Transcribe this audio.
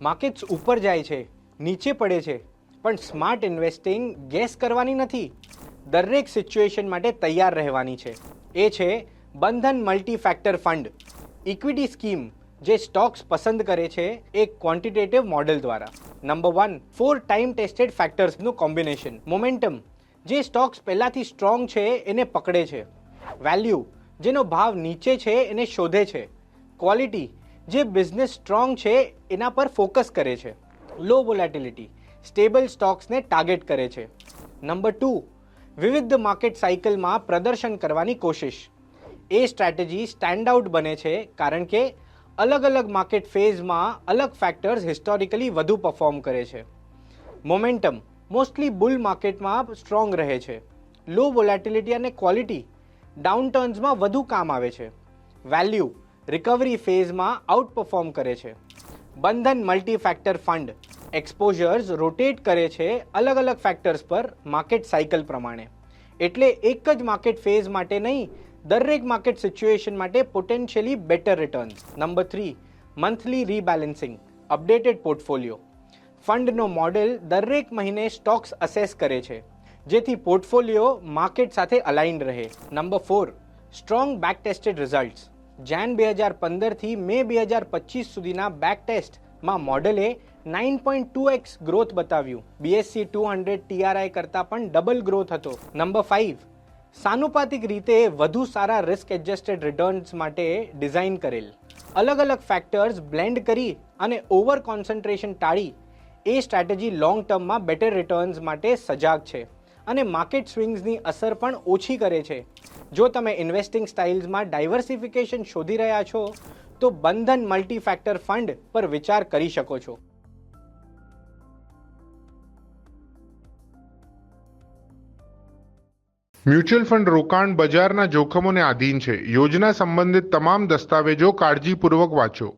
Markets ઉપર જાય છે, નીચે પડે છે, પણ સ્માર્ટ ઇન્વેસ્ટિંગ ગેસ કરવાની નથી, દરેક સિચ્યુએશન માટે તૈયાર રહેવાની છે. એ છે Bandhan multi factor fund, equity scheme જે સ્ટોક્સ પસંદ કરે છે એક ક્વોન્ટિટેટિવ મોડેલ દ્વારા. નંબર 1, 4 ટાઈમ ટેસ્ટેડ ફેક્ટર્સનું કોમ્બિનેશન. મોમેન્ટમ, જે સ્ટોક્સ પહેલાંથી સ્ટ્રોંગ છે એને પકડે છે. વેલ્યુ, જેનો ભાવ નીચે છે એને શોધે છે. ક્વોલિટી, જે બિઝનેસ સ્ટ્રોંગ છે એના પર ફોકસ કરે છે. લો વોલેટિલિટી, સ્ટેબલ સ્ટોક્સને ટાર્ગેટ કરે છે. નંબર 2, વિવિધ માર્કેટ સાયકલમાં પ્રદર્શન કરવાની કોશિશ. એ સ્ટ્રેટેજી સ્ટેન્ડ આઉટ બને છે કારણ કે અલગ અલગ માર્કેટ ફેઝમાં અલગ ફેક્ટર્સ હિસ્ટોરિકલી વધુ પરફોર્મ કરે છે. મોમેન્ટમ, મોસ્ટલી બુલ માર્કેટમાં સ્ટ્રોંગ રહે છે. લો વોલેટિલિટી અને ક્વોલિટી ડાઉનટર્ન્સમાં વધુ કામ આવે છે. વેલ્યુ, રિકવરી ફેઝમાં આઉટ પરફોર્મ કરે છે. Bandhan multi factor fund એક્સપોઝર્સ rotate કરે છે અલગ અલગ ફેક્ટર્સ પર માર્કેટ સાયકલ પ્રમાણે. એટલે એક જ માર્કેટ ફેઝ માટે નહીં, દરેક માર્કેટ સિચ્યુએશન માટે potentially better returns. Number 3, monthly rebalancing, updated portfolio. ફંડનો મોડેલ દરેક મહિને સ્ટોક્સ અસેસ કરે છે જેથી પોર્ટફોલિયો માર્કેટ સાથે અલાઇન્ડ રહે. Number 4, strong back tested results. Jan 2015થી મે 2025 સુધીના બેક ટેસ્ટમાં મોડેલે 9.2x ગ્રોથ બતાવ્યું. BSE 200 TRI કરતાં પણ ડબલ ગ્રોથ હતો. નંબર 5, સાનુપાતિક રીતે વધુ સારા રિસ્ક એડજસ્ટેડ રિટર્ન્સ માટે ડિઝાઇન કરેલ. અલગ અલગ ફેક્ટર્સ બ્લેન્ડ કરી અને ઓવર કોન્સન્ટ્રેશન ટાળી એ સ્ટ્રેટેજી લોંગ ટર્મમાં બેટર રિટર્ન્સ માટે સજાગ છે અને માર્કેટ સ્વિંગ્સની અસર પણ ઓછી કરે છે. જો તમે ઇન્વેસ્ટિંગ સ્ટાઇલ્સમાં ડાયવર્સિફિકેશન શોધી રહ્યા છો તો બંધન મલ્ટી ફેક્ટર ફંડ પર વિચાર કરી શકો છો. મ્યુચ્યુઅલ ફંડ રોકાણ બજારના જોખમોને આધીન છે. યોજના સંબંધિત તમામ દસ્તાવેજો કાળજીપૂર્વક વાંચો.